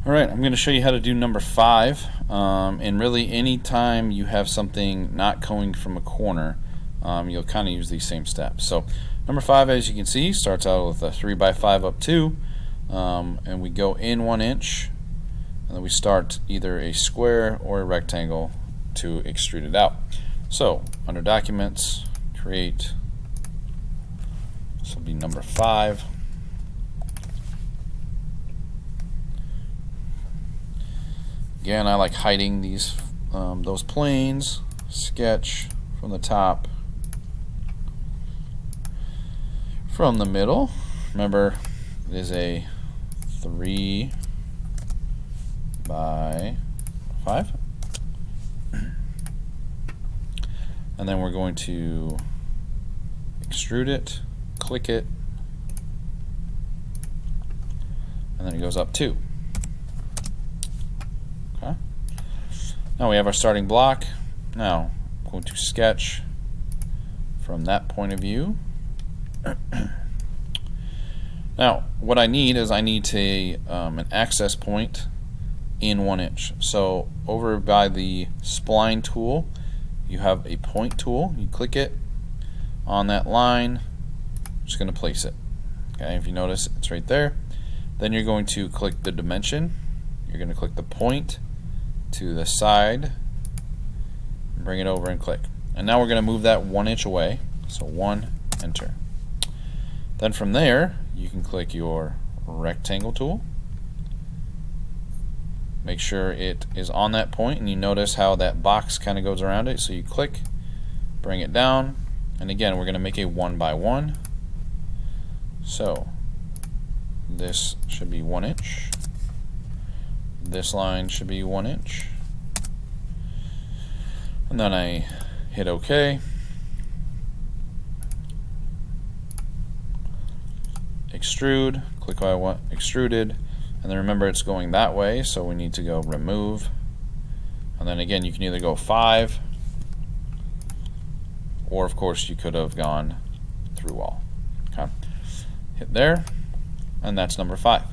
Alright, I'm going to show you how to do number 5, and really any time you have something not coming from a corner, you'll kind of use these same steps. So number 5, as you can see, starts out with a 3x5 up 2, and we go in 1 inch, and then we start either a square or a rectangle to extrude it out. So under Documents, Create, this will be number 5. Again, I like hiding these those planes. Sketch from the top, from the middle. Remember, it is a 3 by 5, and then we're going to extrude it, click it, and then it goes up 2. Now we have our starting block. Now I'm going to sketch from that point of view. Now what I need is an access point in 1 inch. So over by the spline tool you have a point tool. You click it on that line. I'm just going to place it. Okay, if you notice it's right there. Then you're going to click the dimension. You're going to click the point to the side, bring it over and click. And now we're going to move that 1 inch away. So 1, enter. Then from there you can click your rectangle tool. Make sure it is on that point, and you notice how that box kind of goes around it. So you click, bring it down, and again we're going to make a 1 by 1. So this should be 1 inch. This line should be 1 inch, and then I hit OK. Extrude, click what I want, extruded, and then remember it's going that way, so we need to go remove, and then again you can either go 5, or of course you could have gone through all. Okay. Hit there, and that's number 5.